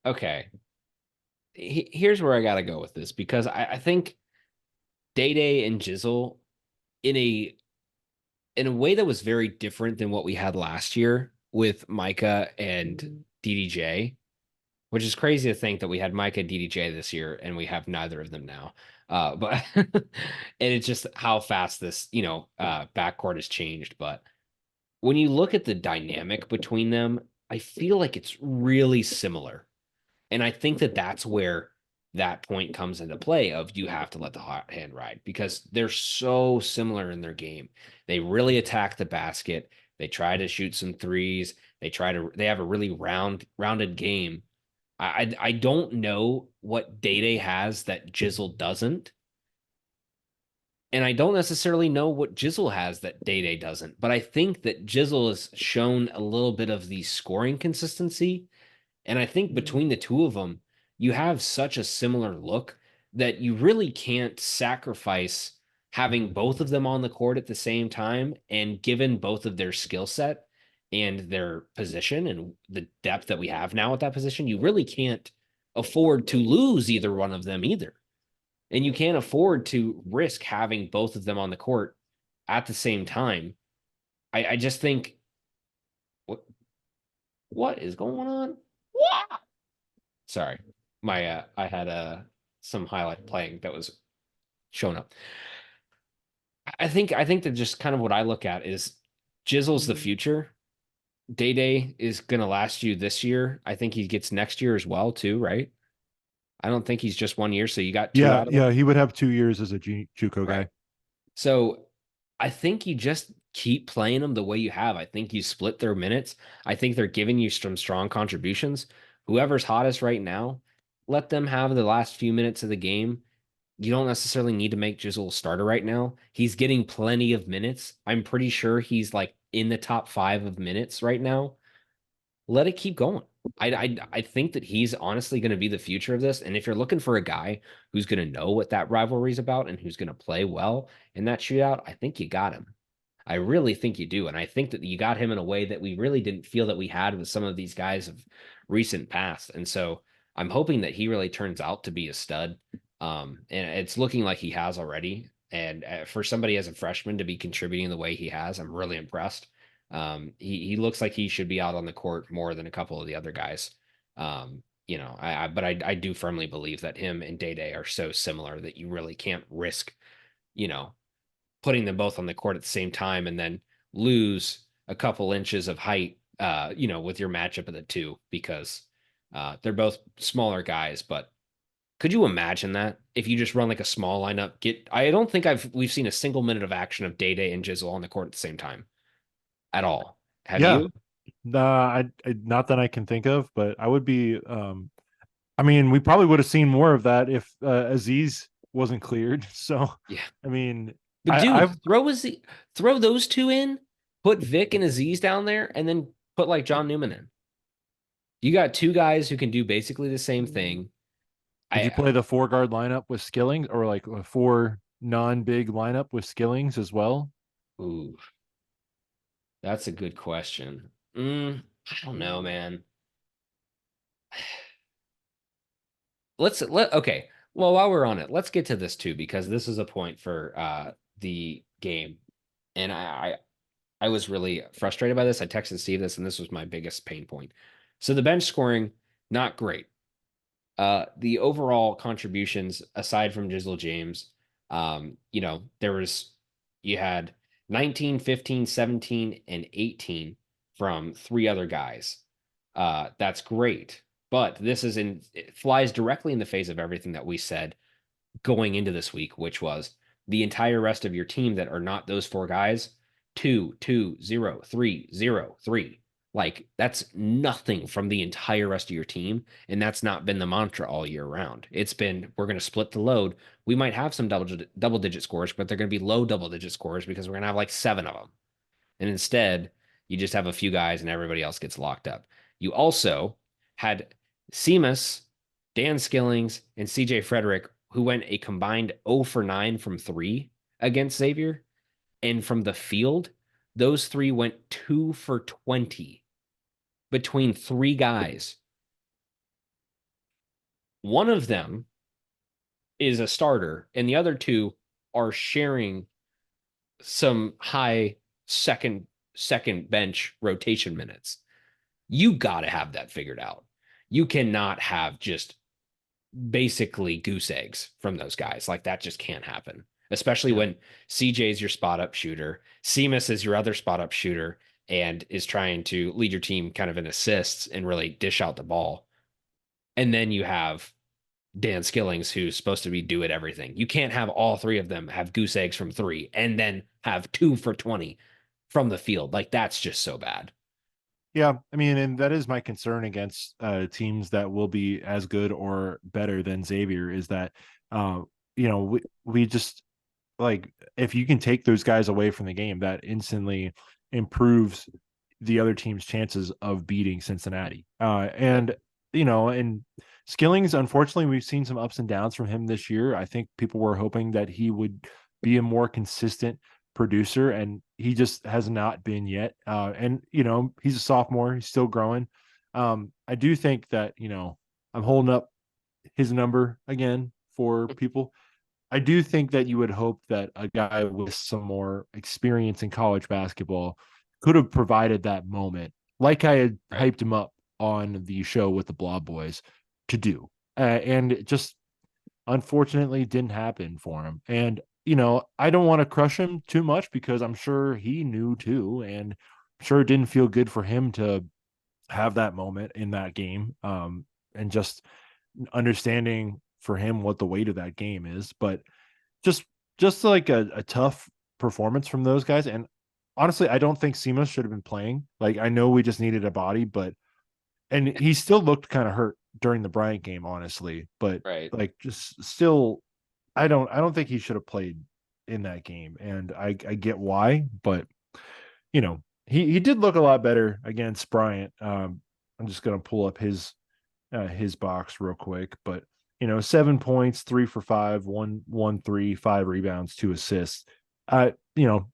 okay. Here's where I gotta go with this because I think Day Day and Jizzle in a way that was very different than what we had last year with Micah and DDJ, which is crazy to think that we had Micah and DDJ this year and we have neither of them now. But and it's just how fast this, backcourt has changed. But when you look at the dynamic between them, I feel like it's really similar. And I think that that's where that point comes into play of you have to let the hot hand ride because they're so similar in their game. They really attack the basket. They try to shoot some threes. They have a really rounded game. I don't know what Day Day has that Jizzle doesn't. And I don't necessarily know what Jizzle has that Day Day doesn't. But I think that Jizzle has shown a little bit of the scoring consistency. And I think between the two of them, you have such a similar look that you really can't sacrifice having both of them on the court at the same time. And given both of their skill set and their position and the depth that we have now at that position, you really can't afford to lose either one of them either. And you can't afford to risk having both of them on the court at the same time. I just think what is going on? What? Sorry. I had some highlight playing that was showing up. I think that just kind of what I look at is Jizzle's the future. Day Day is gonna last you this year. I think he gets next year as well, too, right? I don't think he's just 1 year, so you got two Yeah, out of him. yeah, he would have 2 years as a JUCO guy. Right. So I think you just keep playing them the way you have. I think you split their minutes. I think they're giving you some strong contributions. Whoever's hottest right now, let them have the last few minutes of the game. You don't necessarily need to make Jizzle a starter right now. He's getting plenty of minutes. I'm pretty sure he's like in the top 5 of minutes right now. Let it keep going. I think that he's honestly going to be the future of this. And if you're looking for a guy who's going to know what that rivalry is about and who's going to play well in that shootout, I think you got him. I really think you do. And I think that you got him in a way that we really didn't feel that we had with some of these guys of recent past. And so I'm hoping that he really turns out to be a stud. And it's looking like he has already. And for somebody as a freshman to be contributing the way he has, I'm really impressed. He looks like he should be out on the court more than a couple of the other guys. But I do firmly believe that him and Day Day are so similar that you really can't risk, putting them both on the court at the same time and then lose a couple inches of height, with your matchup of the two because they're both smaller guys. But could you imagine that if you just run like a small lineup? I don't think we've seen a single minute of action of Day Day and Jizzle on the court at the same time at all. Have Yeah, you? I not that I can think of, but I would be. I mean, we probably would have seen more of that if Aziz wasn't cleared. So, Yeah. I mean, But I've dude, throw those two in, put Vic and Aziz down there, and then put like John Newman in. You got two guys who can do basically the same thing. would you I play the 4 guard lineup with Skillings or like a 4 non-big lineup with Skillings as well? ooh, that's a good question. I don't know, man. Okay. Well, while we're on it, let's get to this too, because this is a point for the game. And I was really frustrated by this. I texted Steve this, and this was my biggest pain point. So the bench scoring, not great. The overall contributions, aside from Jizzle James, you had 19, 15, 17, and 18 from three other guys. That's great. But it flies directly in the face of everything that we said going into this week, which was the entire rest of your team that are not those four guys, 2, 2, 0, 3, 0, 3. Like, that's nothing from the entire rest of your team. And that's not been the mantra all year round. It's been, we're going to split the load. We might have some double digit scores, but they're going to be low double digit scores because we're going to have like 7 of them. And instead, you just have a few guys and everybody else gets locked up. You also had Seamus, Dan Skillings, and CJ Frederick, who went a combined 0 for 9 from 3 against Xavier. And from the field, those 3 went 2 for 20 between 3 guys. One of them is a starter, and the other 2 are sharing some high second bench rotation minutes. You got to have that figured out. You cannot have just basically goose eggs from those guys. Like, that just can't happen, especially when CJ is your spot up shooter, Seamus is your other spot up shooter, and is trying to lead your team kind of in assists and really dish out the ball. And then you have Dan Skillings, who's supposed to be do it everything. You can't have all 3 of them have goose eggs from 3 and then have 2 for 20 from the field. Like, that's just so bad. Yeah, I mean, and that is my concern against teams that will be as good or better than Xavier is that, we just like, if you can take those guys away from the game, that instantly improves the other team's chances of beating Cincinnati. And Skillings, unfortunately, we've seen some ups and downs from him this year. I think people were hoping that he would be a more consistent producer, and he just has not been yet. And he's a sophomore, he's still growing. I do think that I'm holding up his number again for people. I do think that you would hope that a guy with some more experience in college basketball could have provided that moment, like I had hyped him up on the show with the Blob Boys to do. And it just unfortunately didn't happen for him. And, I don't want to crush him too much because I'm sure he knew too. And I'm sure it didn't feel good for him to have that moment in that game. And just understanding for him what the weight of that game is, but just like a tough performance from those guys. And honestly, I don't think Seamus should have been playing. Like, I know we just needed a body, and he still looked kind of hurt during the Bryant game, honestly. But like, just still, I don't think he should have played in that game. And I get why, but he did look a lot better against Bryant. I'm just gonna pull up his box real quick, but 7 points, 3 for 5, 1 3, 5 rebounds, 2 assists. Doing a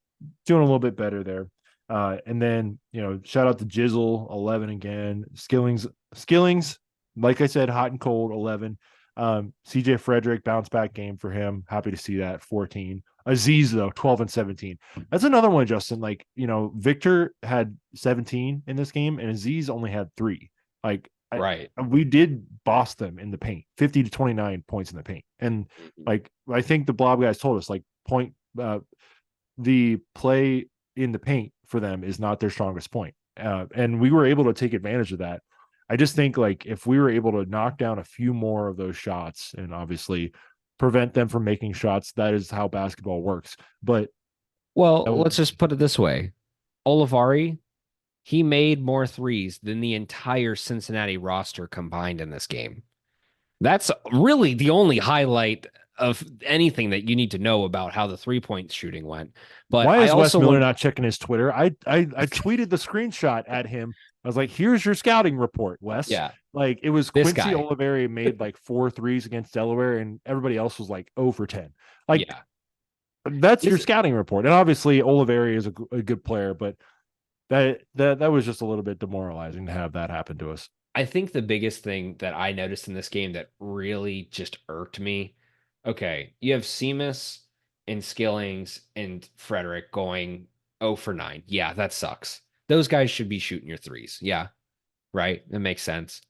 little bit better there. And then shout out to Jizzle, 11 again. Skillings, like I said, hot and cold, 11. CJ Frederick, bounce back game for him. Happy to see that, 14. Aziz, though, 12 and 17. That's another one, Justin. Like, Victor had 17 in this game, and Aziz only had 3. Like, we did boss them in the paint, 50 to 29 points in the paint. And like, I think the Blob guys told us, like, the play in the paint for them is not their strongest point. And we were able to take advantage of that. I just think, like, if we were able to knock down a few more of those shots and obviously prevent them from making shots, that is how basketball works. But let's just put it this way. Olivari, he made more threes than the entire Cincinnati roster combined in this game. That's really the only highlight of anything that you need to know about how the 3-point shooting went. But why is Wes Miller not checking his Twitter? I tweeted the screenshot at him. I was like, here's your scouting report, Wes. Yeah. Like, it was Quincy Oliveri made like 4 threes against Delaware, and everybody else was like 0 for 10. Like, that's your scouting report. And obviously Oliveri is a good player, but that was just a little bit demoralizing to have that happen to us. I think the biggest thing that I noticed in this game that really just irked me. Okay, you have Seamus and Skillings and Frederick going 0 for 9. Yeah, that sucks. Those guys should be shooting your threes. Yeah, right. That makes sense.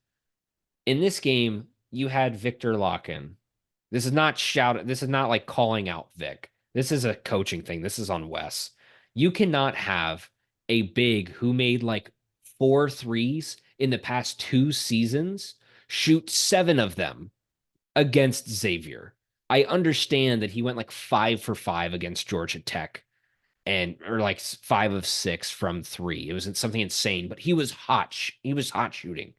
In this game, you had Victor Locken. This is not shout. This is not like calling out Vic. This is a coaching thing. This is on Wes. You cannot have a big who made like 4 threes in the past 2 seasons shoot 7 of them against Xavier. I understand that he went like 5 for 5 against Georgia Tech and or like 5 of 6 from three. It was something insane, but he was hot. He was hot shooting.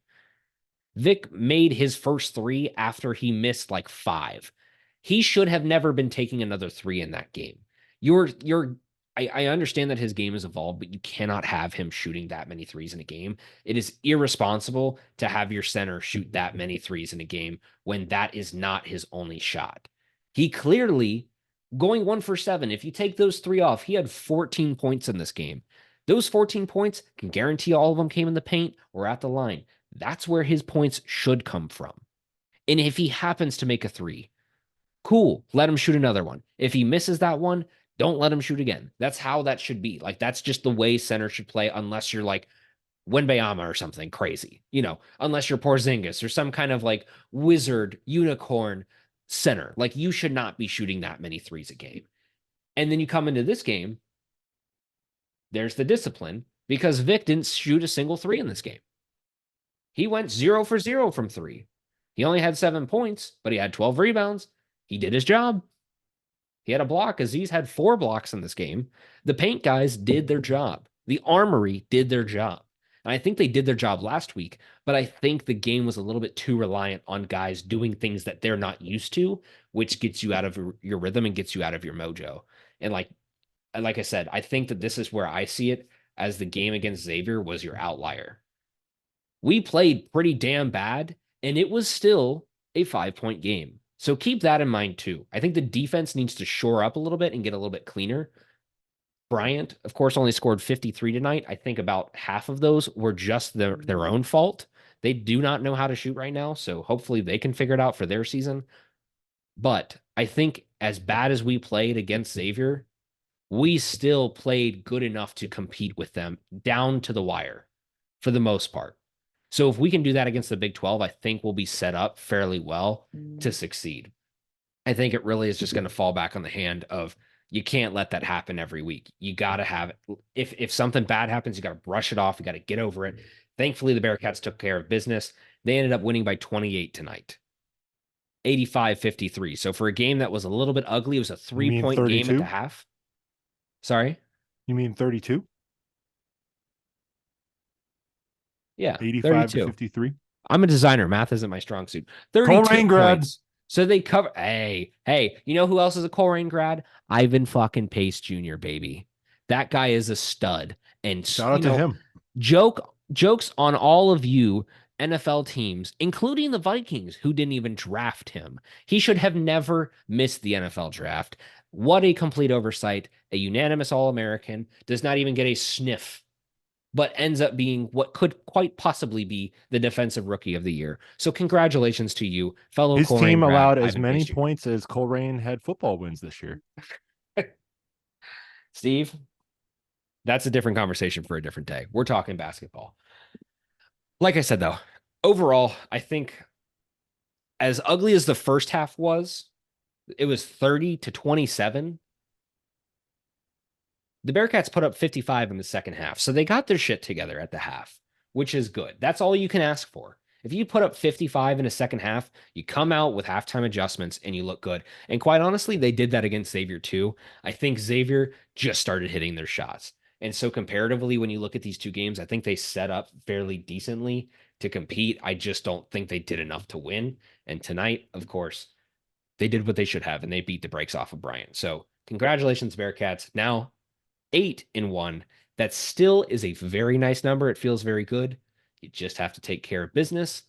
Vic made his first three after he missed like 5. He should have never been taking another three in that game. I understand that his game has evolved, but you cannot have him shooting that many threes in a game. It is irresponsible to have your center shoot that many threes in a game when that is not his only shot. He clearly going 1 for 7. If you take those 3 off, he had 14 points in this game. Those 14 points can guarantee all of them came in the paint or at the line. That's where his points should come from. And if he happens to make a 3, cool, let him shoot another one. If he misses that one, don't let him shoot again. That's how that should be. Like, that's just the way center should play, unless you're like Wembayama or something crazy, unless you're Porzingis or some kind of like wizard unicorn center. Like, you should not be shooting that many threes a game. And then you come into this game, there's the discipline because Vic didn't shoot a single 3 in this game. He went 0 for 0 from 3. He only had 7 points, but he had 12 rebounds. He did his job. He had a block. Aziz had 4 blocks in this game. The paint guys did their job. The armory did their job. And I think they did their job last week, but I think the game was a little bit too reliant on guys doing things that they're not used to, which gets you out of your rhythm and gets you out of your mojo. And like I said, I think that this is where I see it as the game against Xavier was your outlier. We played pretty damn bad, and it was still a 5-point game. So keep that in mind too. I think the defense needs to shore up a little bit and get a little bit cleaner. Bryant, of course, only scored 53 tonight. I think about half of those were just their own fault. They do not know how to shoot right now, so hopefully they can figure it out for their season. But I think as bad as we played against Xavier, we still played good enough to compete with them down to the wire for the most part. So if we can do that against the Big 12, I think we'll be set up fairly well to succeed. I think it really is just going to fall back on the hand of you can't let that happen every week. You got to have it. If something bad happens, you got to brush it off. You got to get over it. Thankfully, the Bearcats took care of business. They ended up winning by 28 tonight. 85-53. So for a game that was a little bit ugly, it was a 3-point game at the half. Sorry? You mean 32? Yeah, 85 to 53. I'm a designer. Math isn't my strong suit. 32 points. So they cover. Hey, you know who else is a Coleraine grad? Ivan fucking Pace Jr., baby. That guy is a stud. And shout out to him. Jokes on all of you NFL teams, including the Vikings, who didn't even draft him. He should have never missed the NFL draft. What a complete oversight. A unanimous All-American. Does not even get a sniff, but ends up being what could quite possibly be the defensive rookie of the year. So congratulations to you, fellow His Coleraine team grad, allowed as Ivan many Pace Jr. points as Coleraine had football wins this year. Steve, that's a different conversation for a different day. We're talking basketball. Like I said, though, overall, I think as ugly as the first half was, it was 30-27. The Bearcats put up 55 in the second half, so they got their shit together at the half, which is good. That's all you can ask for. If you put up 55 in a second half, you come out with halftime adjustments and you look good. And quite honestly, they did that against Xavier too. I think Xavier just started hitting their shots. And so comparatively, when you look at these two games, I think they set up fairly decently to compete. I just don't think they did enough to win. And tonight, of course, they did what they should have, and they beat the brakes off of Bryant. So congratulations, Bearcats. Now 8-1. That still is a very nice number. It feels very good. You just have to take care of business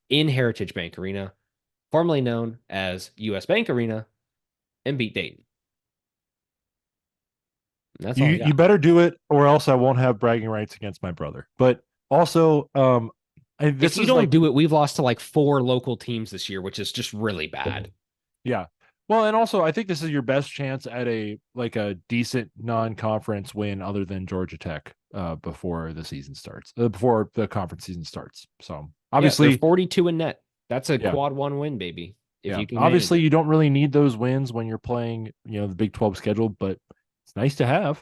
in Heritage Bank Arena, formerly known as US Bank Arena, and beat Dayton. And that's all you better do it, or else I won't have bragging rights against my brother. But also, If you don't do it, we've lost to like 4 local teams this year, which is just really bad. Yeah. Well, and also I think this is your best chance at a decent non-conference win other than Georgia Tech before the season starts, before the conference season starts. So obviously, they're 42 in net. That's a quad 1 win, baby. If you can obviously you don't really need those wins when you're playing, the Big 12 schedule, but it's nice to have.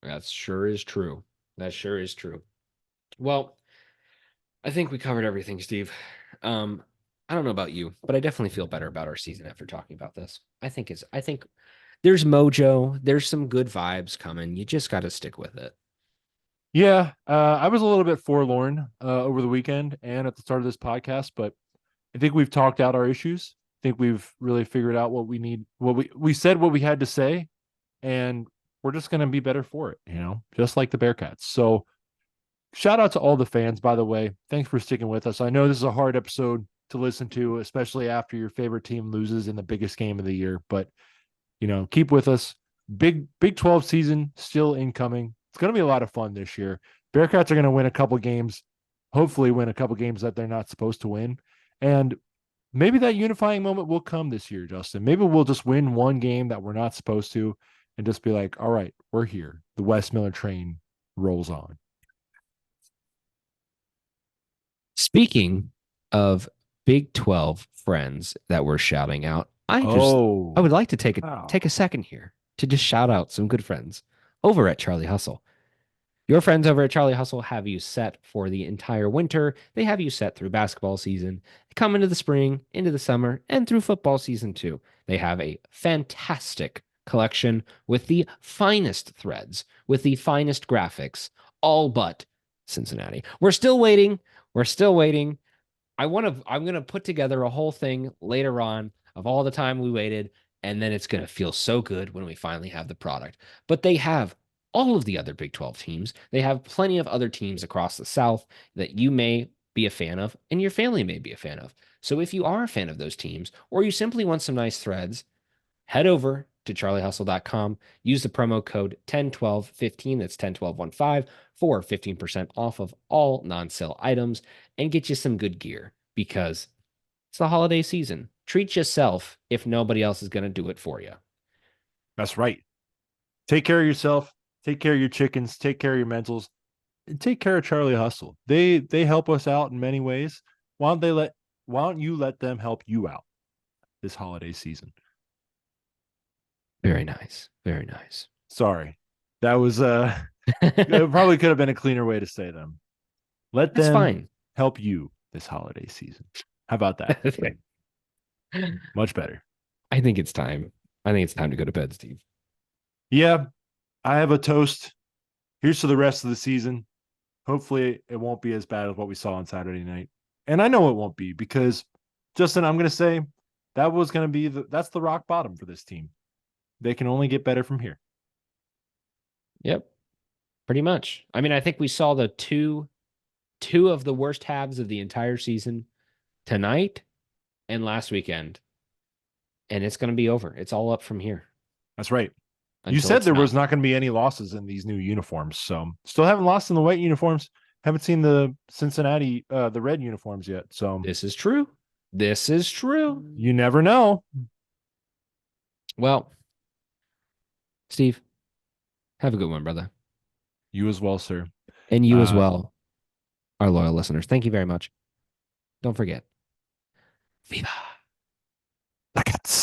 That sure is true. That sure is true. Well, I think we covered everything, Steve. I don't know about you, but I definitely feel better about our season after talking about this. I think there's mojo, there's some good vibes coming. You just got to stick with it. Yeah, I was a little bit forlorn over the weekend and at the start of this podcast, but I think we've talked out our issues. I think we've really figured out what we need. What we said what we had to say, and we're just going to be better for it, just like the Bearcats. So shout out to all the fans, by the way. Thanks for sticking with us. I know this is a hard episode to listen to, especially after your favorite team loses in the biggest game of the year, but keep with us. Big 12 season still incoming. It's going to be a lot of fun this year. Bearcats are going to win a couple games, hopefully win a couple games that they're not supposed to win. And maybe that unifying moment will come this year, Justin. Maybe we'll just win one game that we're not supposed to and just be like, all right, we're here. The Wes Miller train rolls on. Speaking of Big 12 friends that we're shouting out, I would like to take a second here to just shout out some good friends over at Charlie Hustle. Your friends over at Charlie Hustle have you set for the entire winter. They have you set through basketball season. They come into the spring, into the summer, and through football season too. They have a fantastic collection with the finest threads, with the finest graphics, all but Cincinnati. We're still waiting. I'm going to put together a whole thing later on of all the time we waited, and then it's going to feel so good when we finally have the product. But they have all of the other Big 12 teams. They have plenty of other teams across the South that you may be a fan of and your family may be a fan of. So if you are a fan of those teams or you simply want some nice threads, head over to charliehustle.com. Use the promo code 101215. That's 101215 for 15% off of all non-sale items and get you some good gear because it's the holiday season. Treat yourself if nobody else is going to do it for you. That's right. Take care of yourself. Take care of your chickens. Take care of your mentals. And take care of Charlie Hustle. They help us out in many ways. Why don't you let them help you out this holiday season? Very nice. Very nice. Sorry. That was it probably could have been a cleaner way to say them. Let them help you this holiday season. How about that? Much better. I think it's time. To go to bed, Steve. Yeah. I have a toast. Here's to the rest of the season. Hopefully it won't be as bad as what we saw on Saturday night. And I know it won't be because, Justin, I'm going to say that was going to be that's the rock bottom for this team. They can only get better from here. Yep. Pretty much. I mean, I think we saw the two of the worst halves of the entire season tonight and last weekend. And it's going to be over. It's all up from here. That's right. You said there was not going to be any losses in these new uniforms. So still haven't lost in the white uniforms. Haven't seen the Cincinnati, the red uniforms yet. So this is true. You never know. Well, Steve, have a good one, brother. You as well, sir. And you as well, our loyal listeners. Thank you very much. Don't forget. Viva la Cats.